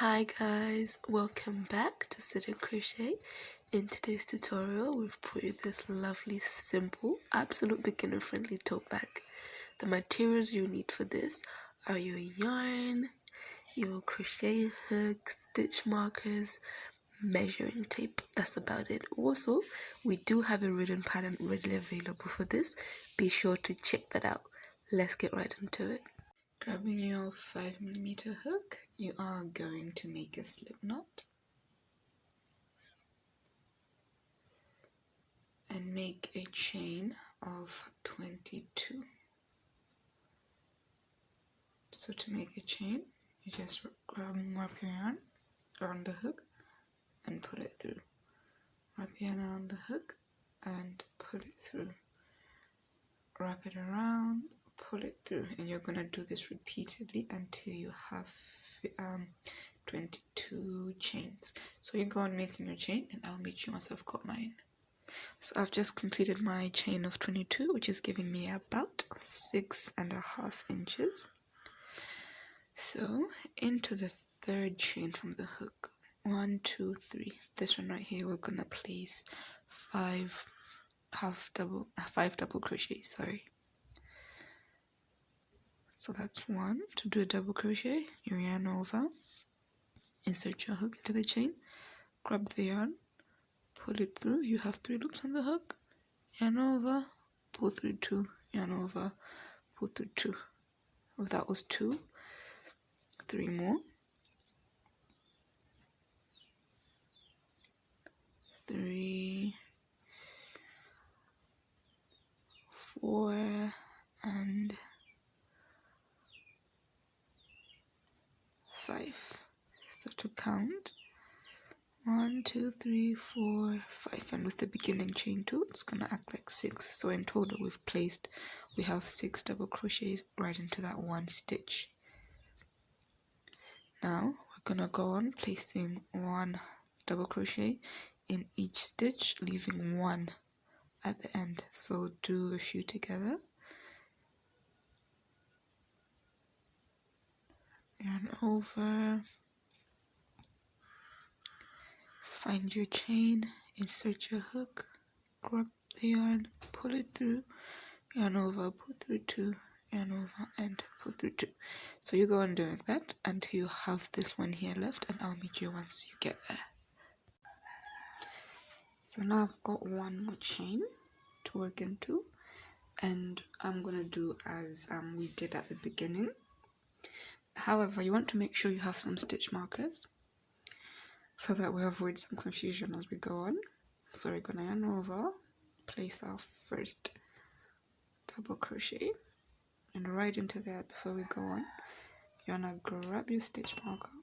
Hi guys, welcome back to Sitn'Crochet. In today's tutorial we've put you this lovely, simple, absolute beginner friendly tote bag. The materials you need for this are your yarn, your crochet hook, stitch markers, measuring tape. That's about it. Also, we do have a written pattern readily available for this. Be sure to check that out. Let's get right into it. Grabbing your 5mm hook, you are going to make a slip knot and make a chain of 22. So to make a chain, you just wrap your yarn around the hook and pull it through. Wrap your yarn around the hook and pull it through. Wrap it around, pull it through, and you're going to do this repeatedly until you have 22 chains. So you go on making your chain and I'll meet you once I've got mine. So I've just completed my chain of 22, which is giving me about 6.5 inches. So into the third chain from the hook, 1, 2, 3, this one right here, we're gonna place 5 double crochets, sorry. So that's 1. To do a double crochet, you yarn over, insert your hook into the chain, grab the yarn, pull it through. You have 3 loops on the hook, yarn over, pull through 2, yarn over, pull through 2. If that was 2, 3 more, 3, 4, and 5. So to count, 1, 2, 3, 4, 5, and with the beginning chain 2, it's gonna act like 6. So in total we have 6 double crochets right into that one stitch. Now we're gonna go on placing 1 double crochet in each stitch, leaving 1 at the end. So do a few together, yarn over, find your chain, insert your hook, grab the yarn, pull it through, yarn over, pull through 2, yarn over, and pull through 2. So you go on doing that until you have this one here left, and I'll meet you once you get there. So now I've got 1 more chain to work into, and I'm gonna do as we did at the beginning. However, you want to make sure you have some stitch markers so that we avoid some confusion as we go on. So we're gonna yarn over, place our first double crochet, and right into there before we go on, you're gonna grab your stitch marker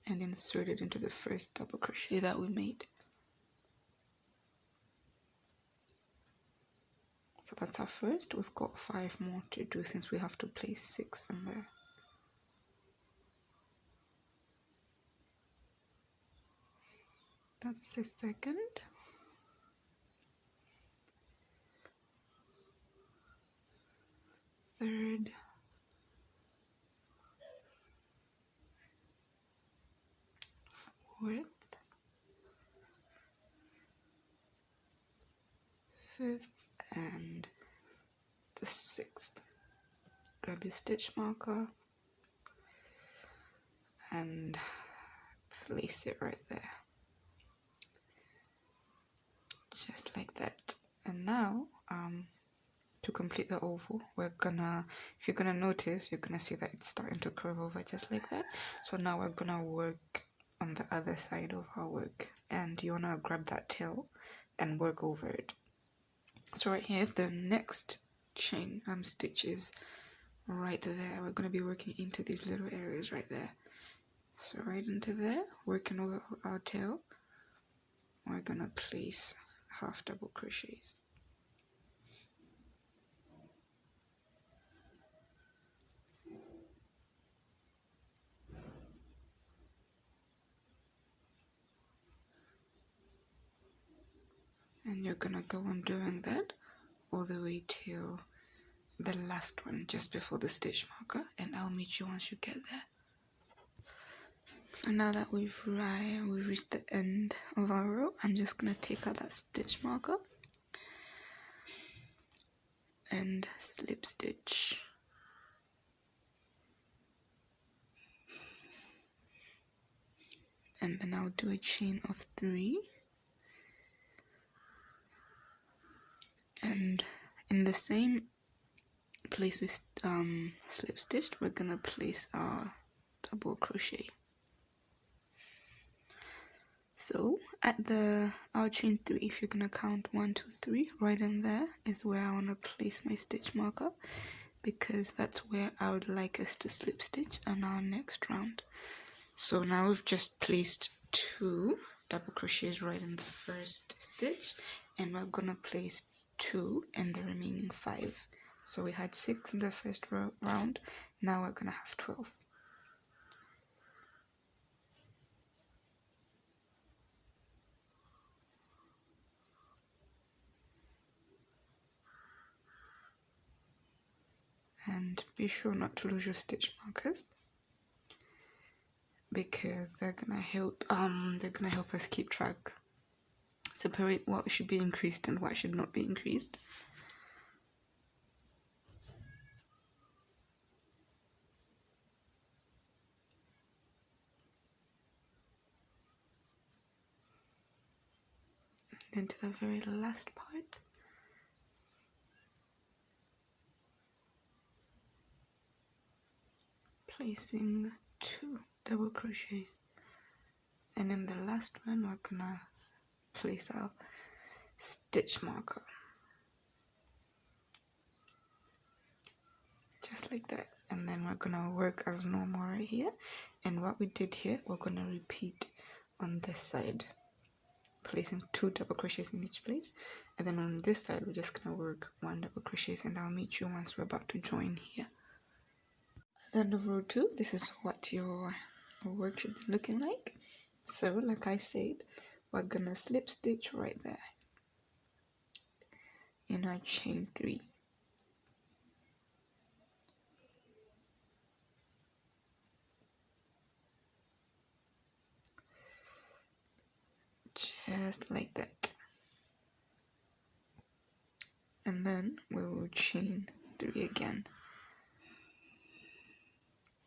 and insert it into the first double crochet that we made. So that's our first. We've got 5 more to do since we have to place 6 in there. That's the second. Third. Fourth. Fifth, and the 6th. Grab your stitch marker and place it right there, just like that. And now to complete the oval, we're gonna, if you're gonna notice, you're gonna see that it's starting to curve over just like that. So now we're gonna work on the other side of our work, and you wanna grab that tail and work over it. So right here, the next chain stitch is right there. We're going to be working into these little areas right there. So right into there, working over our tail, we're going to place half double crochets. And you're going to go on doing that all the way till the last one just before the stitch marker, and I'll meet you once you get there. And now that we've reached the end of our row, I'm just gonna take out that stitch marker and slip stitch. And then I'll do a chain of 3, and in the same place we slip stitched, we're gonna place our double crochet. So at our chain 3, if you're gonna count 1 2 3, right in there is where I want to place my stitch marker, because that's where I would like us to slip stitch on our next round. So now we've just placed 2 double crochets right in the first stitch, and we're gonna place 2 in the remaining 5. So we had 6 in the first round, now we're gonna have 12. And be sure not to lose your stitch markers, because they're gonna help us keep track, separate what should be increased and what should not be increased. And into the very last part, placing 2 double crochets, and in the last one we're gonna place our stitch marker, just like that. And then we're gonna work as normal right here, and what we did here we're gonna repeat on this side, placing 2 double crochets in each place, and then on this side we're just gonna work 1 double crochets, and I'll meet you once we're about to join here. At the end of row 2, this is what your work should be looking like. So like I said, we're gonna slip stitch right there in our chain 3. Just like that. And then we will chain 3 again.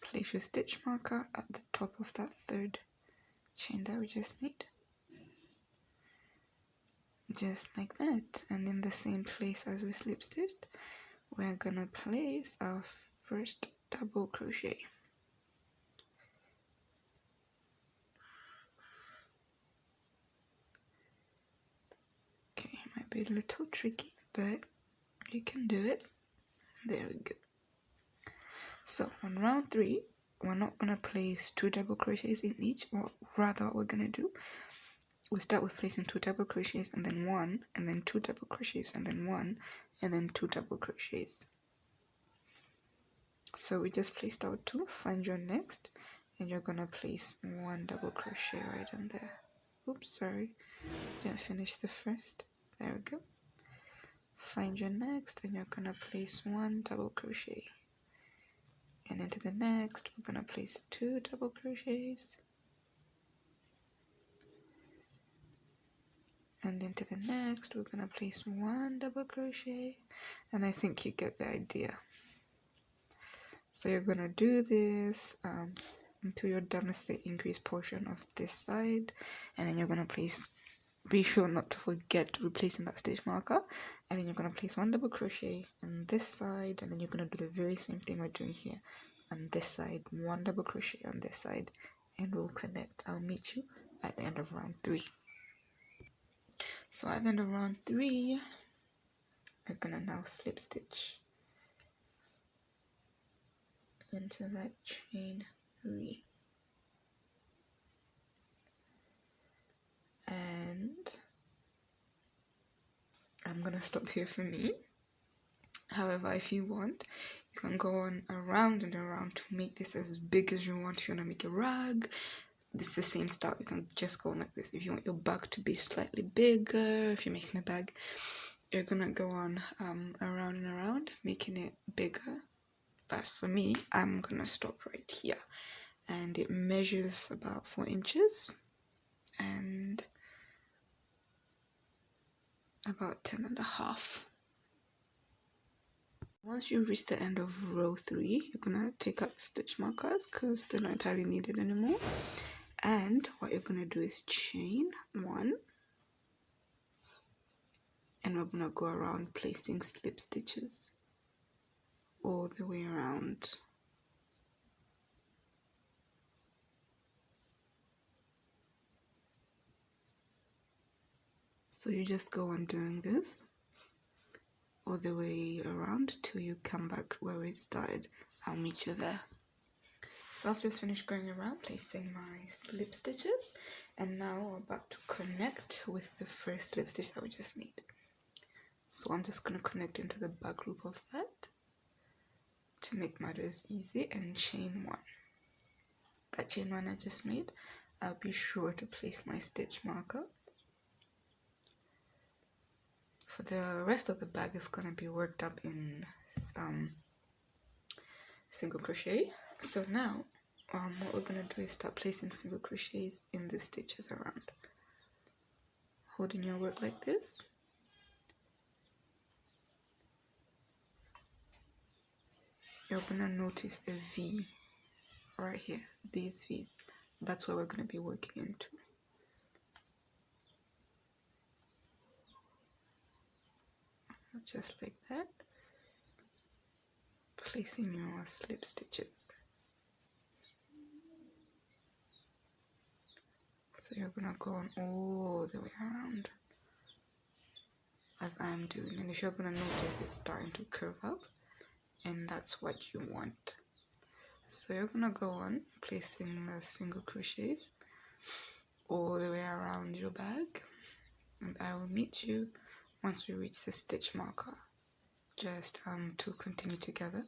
Place your stitch marker at the top of that 3rd chain that we just made. Just like that. And in the same place as we slip stitched, we're gonna place our first double crochet. Okay, it might be a little tricky, but you can do it. There we go. So on round 3, we're not gonna place 2 double crochets in each, or rather what we're gonna do, we start with placing 2 double crochets and then 1, and then 2 double crochets and then 1, and then 2 double crochets. So we just placed our 2, find your next, and you're gonna place 1 double crochet right in there. Oops, sorry, didn't finish the first. There we go. Find your next, and you're gonna place 1 double crochet, and into the next we're gonna place 2 double crochets, and into the next we're gonna place 1 double crochet, and I think you get the idea. So you're gonna do this until you're done with the increased portion of this side, and then you're gonna place, be sure not to forget replacing that stitch marker, and then you're gonna place 1 double crochet on this side, and then you're gonna do the very same thing we're doing here on this side, 1 double crochet on this side, and we'll connect. I'll meet you at the end of round 3. So at the end of round 3, we're gonna now slip stitch into that chain 3, and I'm gonna stop here for me. However, if you want, you can go on around and around to make this as big as you want. If you want to make a rag, this is the same style. You can just go on like this. If you want your bag to be slightly bigger, if you're making a bag, you're gonna go on around and around, making it bigger. But for me, I'm gonna stop right here, and it measures about 4 inches and about 10.5. Once you reach the end of row 3, you're gonna take out the stitch markers because they're not entirely needed anymore. And what you're gonna do is chain 1, and we're gonna go around placing slip stitches all the way around. So you just go on doing this all the way around till you come back where it started. I'll meet you there. So I've just finished going around placing my slip stitches, and now I'm about to connect with the first slip stitch that we just made. So I'm just going to connect into the back loop of that to make matters easy and chain 1. That chain 1 I just made, I'll be sure to place my stitch marker. For the rest of the bag is going to be worked up in single crochet. So now what we're going to do is start placing single crochets in the stitches around. Holding your work like this. You're going to notice a V right here, these V's. That's where we're going to be working into. Just like that. Placing your slip stitches. So you're going to go on all the way around as I'm doing. And if you're going to notice, it's starting to curve up, and that's what you want. So you're going to go on placing the single crochets all the way around your bag, and I will meet you once we reach the stitch marker, just to continue together.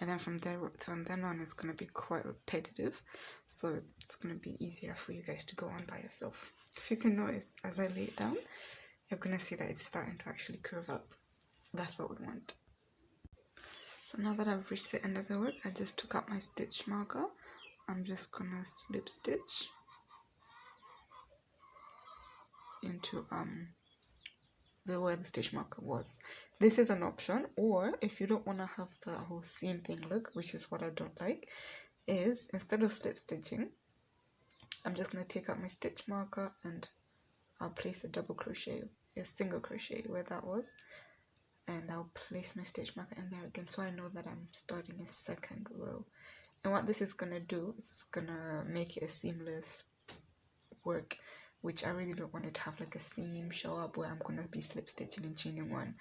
And then from then on it's going to be quite repetitive, so it's going to be easier for you guys to go on by yourself. If you can notice, as I lay it down, you're going to see that it's starting to actually curve up. That's what we want. So now that I've reached the end of the work, I just took out my stitch marker. I'm just going to slip stitch into where the stitch marker was. This is an option, or if you don't want to have the whole seam thing look, which is what I don't like, is instead of slip stitching, I'm just going to take out my stitch marker and I'll place a double crochet, a single crochet where that was, and I'll place my stitch marker in there again, so I know that I'm starting a second row. And what this is going to do, it's going to make it a seamless work, which I really don't want it to have like a seam show up where I'm going to be slip stitching and chaining 1.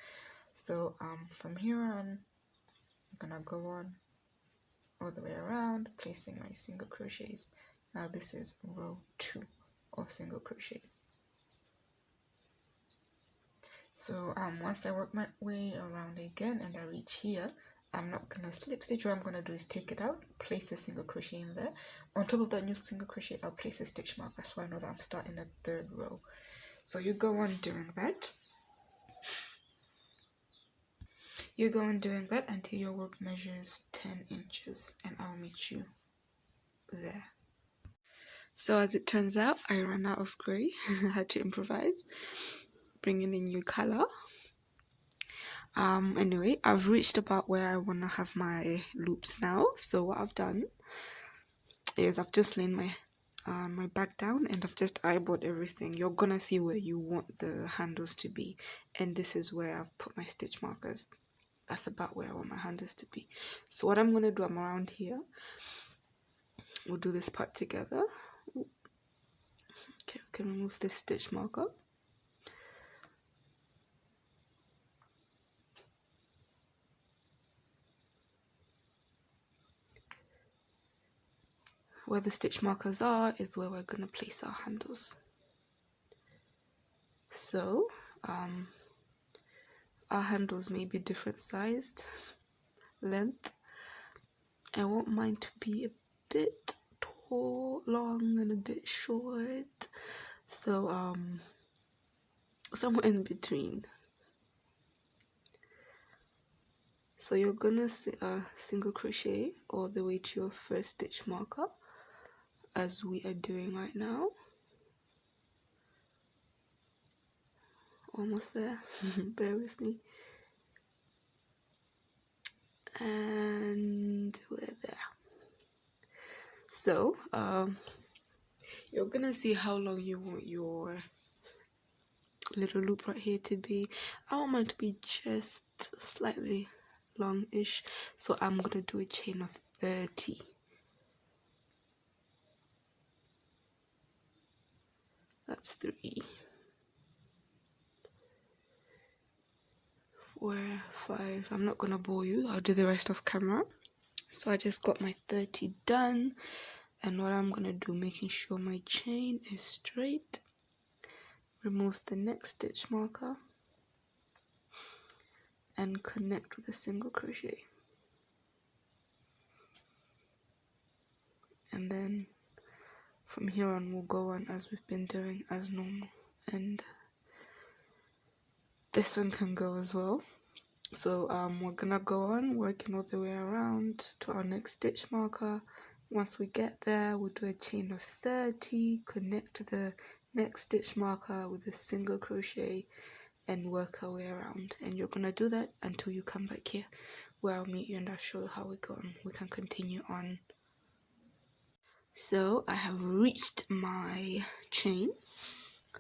So from here on, I'm going to go on all the way around, placing my single crochets. Now this is row 2 of single crochets. So once I work my way around again and I reach here, I'm not going to slip stitch. What I'm going to do is take it out, place a single crochet in there. On top of that new single crochet, I'll place a stitch marker, so I know that I'm starting a 3rd row. So you go on doing that. You go on doing that until your work measures 10 inches, and I'll meet you there. So as it turns out, I ran out of grey. I had to improvise, bring in a new color. Anyway, I've reached about where I want to have my loops now. So what I've done is I've just laid my my back down and I've just eyeballed everything. You're gonna see where you want the handles to be, and this is where I've put my stitch markers. That's about where I want my handles to be. So what I'm gonna do, I'm around here. We'll do this part together. Okay, we can remove this stitch marker. Where the stitch markers are is where we're going to place our handles. So our handles may be different sized, length. I want mine to be a bit tall, long, and a bit short. So somewhere in between. So you're gonna single crochet all the way to your first stitch marker. as we are doing right now. Almost there. Bear with me. And we're there. So you're gonna see how long you want your little loop right here to be. I want mine to be just slightly long-ish, so I'm gonna do a chain of 30. That's 3, 4, 5. I'm not gonna bore you, I'll do the rest off camera. So I just got my 30 done, and what I'm gonna do, making sure my chain is straight, remove the next stitch marker and connect with a single crochet, and then from here on we'll go on as we've been doing as normal. And this one can go as well. So we're gonna go on working all the way around to our next stitch marker. Once we get there, we'll do a chain of 30, connect to the next stitch marker with a single crochet and work our way around. And you're gonna do that until you come back here where I'll meet you and I'll show you how we go on. We can continue on. So I have reached my chain.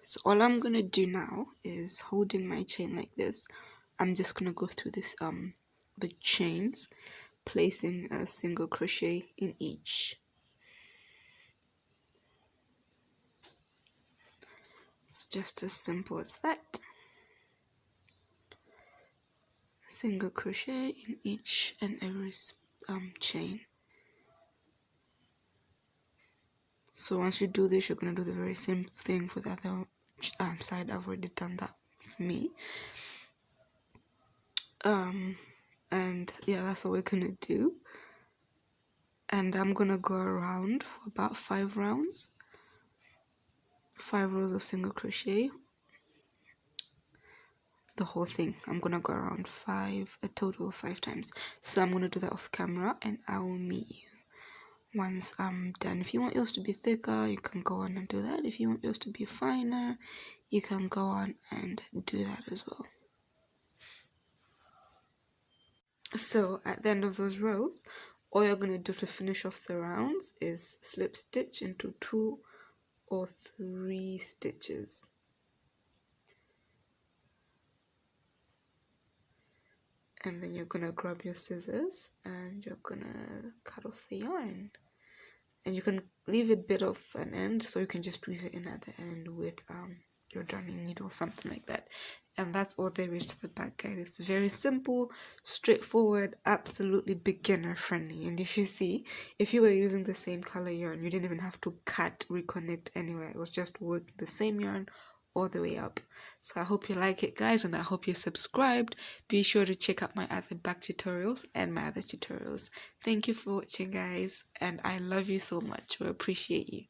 So all I'm gonna do now is, holding my chain like this, I'm just gonna go through this the chains, placing a single crochet in each. It's just as simple as that. Single crochet in each and every chain. So once you do this, you're gonna do the very same thing for the other side. I've already done that for me. And yeah, that's what we're gonna do. And I'm gonna go around for about 5 rounds, 5 rows of single crochet, the whole thing. I'm gonna go around a total of 5 times. So I'm gonna do that off camera and I will meet you once I'm done. If you want yours to be thicker, you can go on and do that. If you want yours to be finer, you can go on and do that as well. So at the end of those rows, all you're going to do to finish off the rounds is slip stitch into 2 or 3 stitches. And then you're going to grab your scissors and you're going to cut off the yarn. And you can leave a bit of an end, so you can just weave it in at the end with your darning needle, something like that. And that's all there is to the back, guys. It's very simple, straightforward, absolutely beginner friendly. And if you see, if you were using the same color yarn, you didn't even have to cut, reconnect anywhere. It was just work the same yarn all the way up. So I hope you like it, guys, and I hope you're subscribed. Be sure to check out my other back tutorials and my other tutorials. Thank you for watching, guys, and I love you so much. We appreciate you.